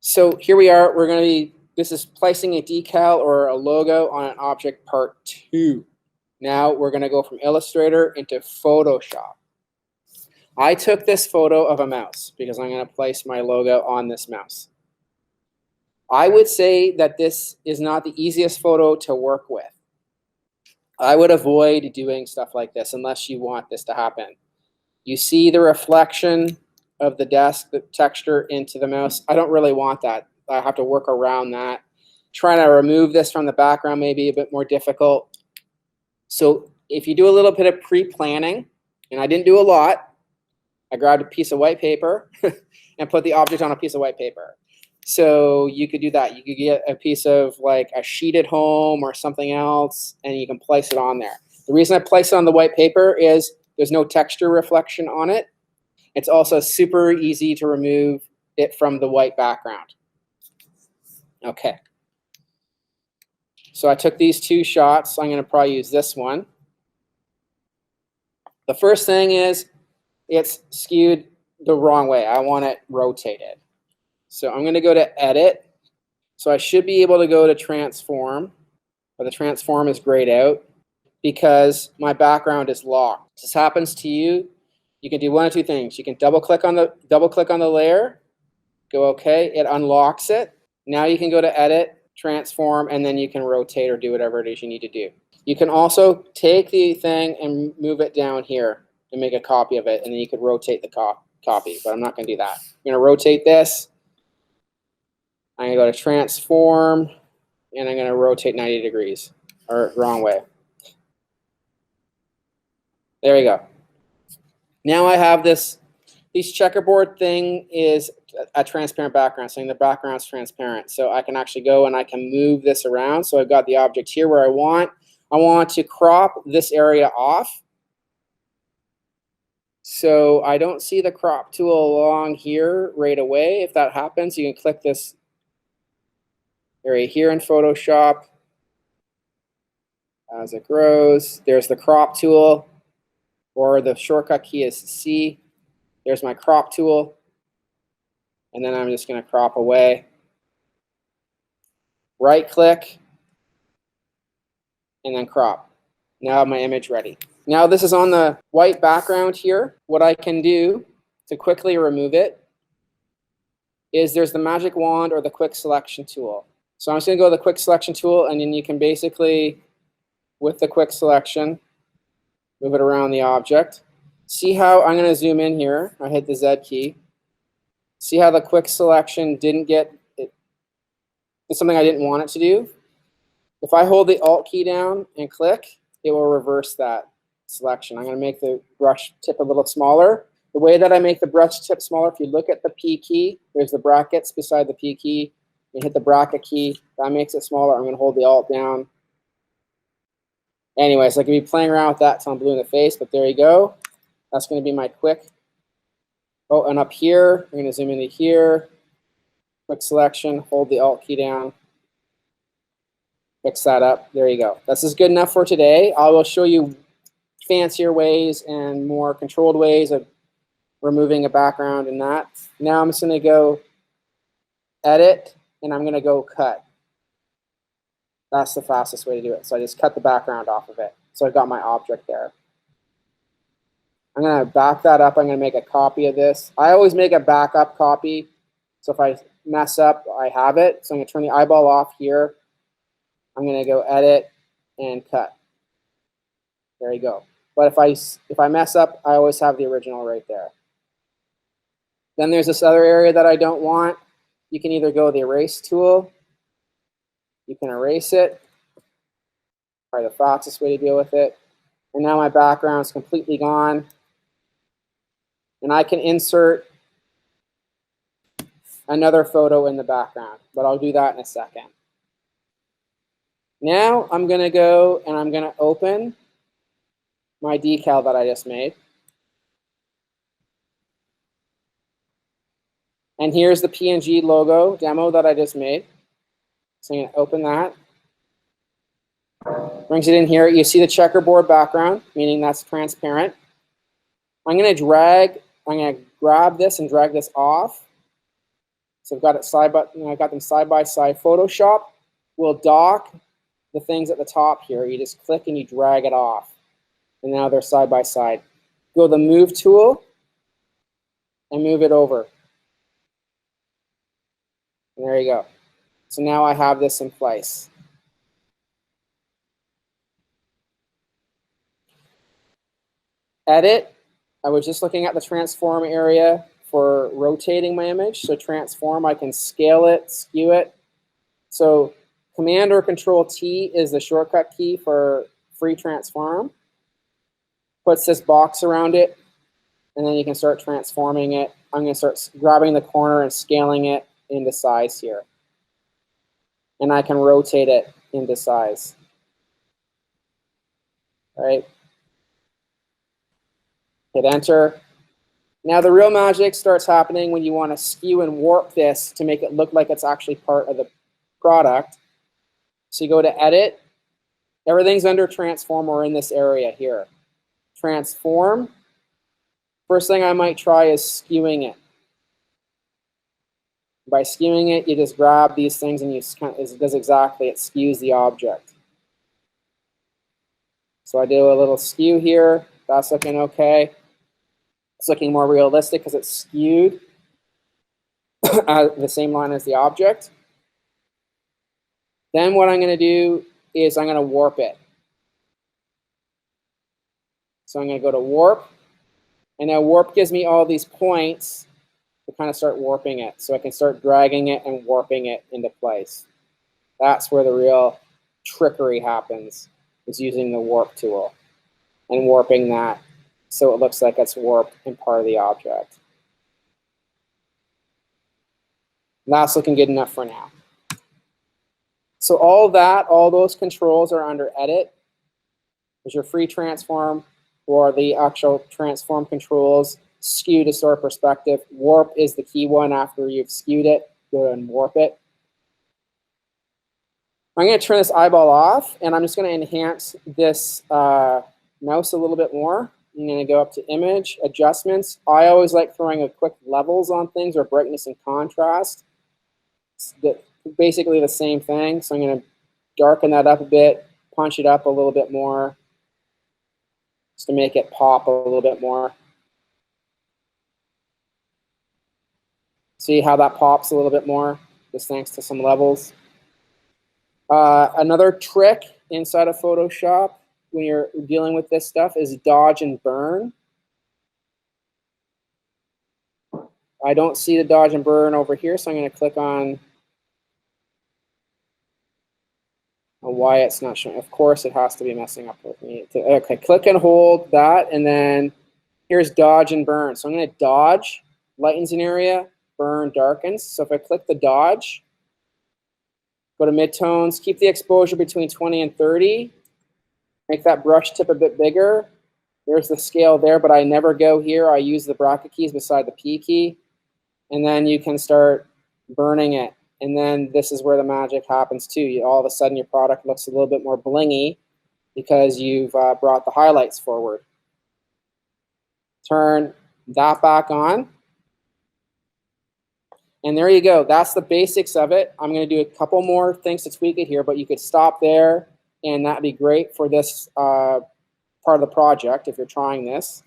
So here we are. We're going to be, this is placing a decal or a logo on an object part 2. Now we're going to go from Illustrator into Photoshop. I took this photo of a mouse because I'm going to place my logo on this mouse. I would say that this is not the easiest photo to work with. I would avoid doing stuff like this unless you want this to happen. You see the reflection of the desk, the texture into the mouse. I don't really want that. I have to work around that. Trying to remove this from the background may be a bit more difficult. So if you do a little bit of pre-planning, and I didn't do a lot, I grabbed a piece of white paper and put the object on a piece of white paper. So you could do that. You could get a piece of like a sheet at home or something else, and you can place it on there. The reason I place it on the white paper is there's no texture reflection on it. It's also super easy to remove it from the white background. Okay. So I took these 2 shots. I'm going to probably use this one. The first thing is it's skewed the wrong way. I want it rotated. So I'm going to go to Edit. So I should be able to go to Transform, but the Transform is grayed out because my background is locked. If this happens to you, you can do one of 2 things. You can double click on the layer, go OK, it unlocks it. Now you can go to Edit, Transform, and then you can rotate or do whatever it is you need to do. You can also take the thing and move it down here and make a copy of it, and then you could rotate the copy, but I'm not going to do that. I'm going to rotate this. I'm going to go to Transform, and I'm going to rotate 90 degrees, or wrong way. There we go. Now I have this checkerboard thing is a transparent background, saying the background's transparent. So I can actually go and I can move this around. So I've got the object here where I want. I want to crop this area off. So I don't see the crop tool along here right away. If that happens, you can click this area here in Photoshop. As it grows, there's the crop tool, or the shortcut key is C. There's my crop tool. And then I'm just going to crop away. Right click, and then crop. Now I have my image ready. Now this is on the white background here. What I can do to quickly remove it is there's the magic wand or the quick selection tool. So I'm just going to go to the quick selection tool, and then you can basically, with the quick selection, move it around the object. See how I'm going to zoom in here. I hit the Z key. See how the quick selection didn't get it. It's something I didn't want it to do. If I hold the Alt key down and click, it will reverse that selection. I'm going to make the brush tip a little smaller. The way that I make the brush tip smaller, if you look at the P key, there's the brackets beside the P key. You hit the bracket key. That makes it smaller. I'm going to hold the Alt down. Anyways, I can be playing around with that until I'm blue in the face, but there you go. That's going to be my quick. Oh, and up here, I'm going to zoom into here. Quick selection, hold the Alt key down. Fix that up. There you go. This is good enough for today. I will show you fancier ways and more controlled ways of removing a background and that. Now I'm just going to go Edit, and I'm going to go Cut. That's the fastest way to do it. So I just cut the background off of it. So I've got my object there. I'm going to back that up. I'm going to make a copy of this. I always make a backup copy. So if I mess up, I have it. So I'm going to turn the eyeball off here. I'm going to go Edit and Cut. There you go. But if I mess up, I always have the original right there. Then there's this other area that I don't want. You can either go the Erase tool. You can erase it. Probably the fastest way to deal with it. And now my background is completely gone. And I can insert another photo in the background, but I'll do that in a second. Now I'm going to go and I'm going to open my decal that I just made. And here's the PNG logo demo that I just made. So I'm going to open that. Brings it in here. You see the checkerboard background, meaning that's transparent. I'm going to grab this and drag this off So I've got it I've got them side by side. Photoshop will dock the things at the top here. You just click and you drag it off. And now they're side by side. Go to the move tool and move it over. And there you go. So now I have this in place. Edit. I was just looking at the transform area for rotating my image. So transform, I can scale it, skew it. So Command or Control T is the shortcut key for free transform. Puts this box around it, and then you can start transforming it. I'm going to start grabbing the corner and scaling it into size here. And I can rotate it into size. Right? Hit enter. Now the real magic starts happening when you want to skew and warp this to make it look like it's actually part of the product. So you go to edit. Everything's under transform or in this area here. Transform. First thing I might try is skewing it. By skewing it, you just grab these things and it does exactly, it skews the object. So I do a little skew here. That's looking okay. It's looking more realistic because it's skewed the same line as the object. Then what I'm going to do is I'm going to warp it. So I'm going to go to warp. And now warp gives me all these points to kind of start warping it. So I can start dragging it and warping it into place. That's where the real trickery happens, is using the warp tool and warping that so it looks like it's warped in part of the object. And that's looking good enough for now. So all those controls are under edit. There's your free transform or the actual transform controls. Skew to store perspective. Warp is the key one after you've skewed it. Go and warp it. I'm going to turn this eyeball off, and I'm just going to enhance this mouse a little bit more. I'm going to go up to image, adjustments. I always like throwing a quick levels on things, or brightness and contrast. It's basically the same thing. So I'm going to darken that up a bit, punch it up a little bit more, just to make it pop a little bit more. See how that pops a little bit more, just thanks to some levels. Another trick inside of Photoshop when you're dealing with this stuff is dodge and burn. I don't see the dodge and burn over here, so I'm going to click on why it's not showing. Of course, it has to be messing up with me. Okay, click and hold that, and then here's dodge and burn. So I'm going to dodge, lightens an area, burn, darkens. So if I click the dodge, go to midtones, keep the exposure between 20 and 30. Make that brush tip a bit bigger. There's the scale there, but I never go here. I use the bracket keys beside the P key. And then you can start burning it. And then this is where the magic happens too. All of a sudden your product looks a little bit more blingy because you've brought the highlights forward. Turn that back on. And there you go. That's the basics of it. I'm going to do a couple more things to tweak it here, but you could stop there, and that'd be great for this part of the project if you're trying this.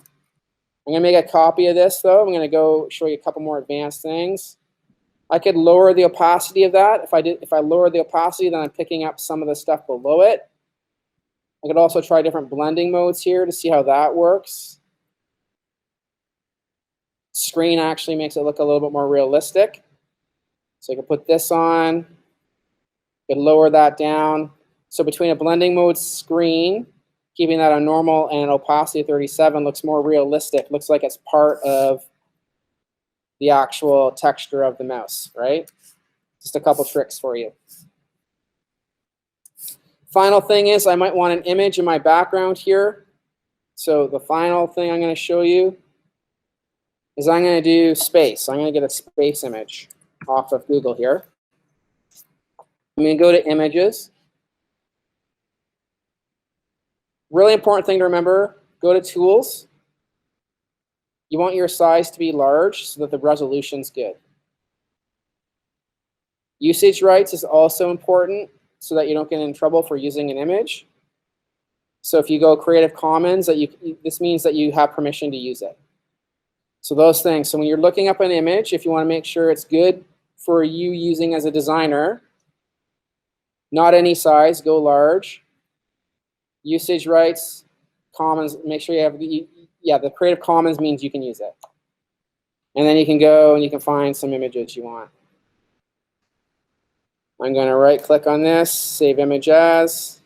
I'm going to make a copy of this, though. I'm going to go show you a couple more advanced things. I could lower the opacity of that. If I lower the opacity, then I'm picking up some of the stuff below it. I could also try different blending modes here to see how that works. Screen actually makes it look a little bit more realistic. So I can put this on, I can lower that down. So between a blending mode screen, keeping that on normal, and an opacity of 37 looks more realistic. Looks like it's part of the actual texture of the mouse, right? Just a couple tricks for you. Final thing is I might want an image in my background here. So the final thing I'm going to show you is I'm going to do space. I'm going to get a space image off of Google here. I'm going to go to images. Really important thing to remember, go to tools. You want your size to be large so that the resolution's good. Usage rights is also important so that you don't get in trouble for using an image. So if you go Creative Commons, this means that you have permission to use it. So those things. So when you're looking up an image, if you want to make sure it's good for you using as a designer, not any size, go large. Usage rights, commons, make sure you have the Creative Commons means you can use it. And then you can go and you can find some images you want. I'm going to right click on this, save image as.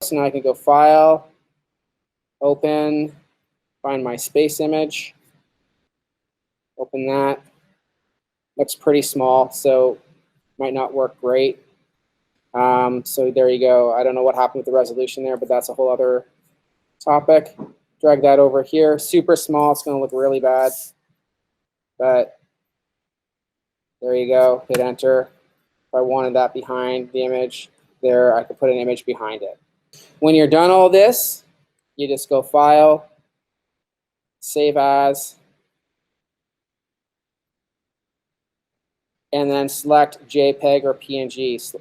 So now I can go File, Open, find my space image, open that. Looks pretty small, so might not work great. So there you go. I don't know what happened with the resolution there, but that's a whole other topic. Drag that over here. Super small. It's going to look really bad. But there you go. Hit enter. If I wanted that behind the image there, I could put an image behind it. When you're done all this, you just go File, Save As, and then select JPEG or PNG.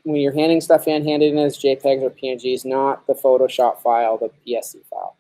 When you're handing stuff in, hand it in as JPEGs or PNGs, not the Photoshop file, the PSC file.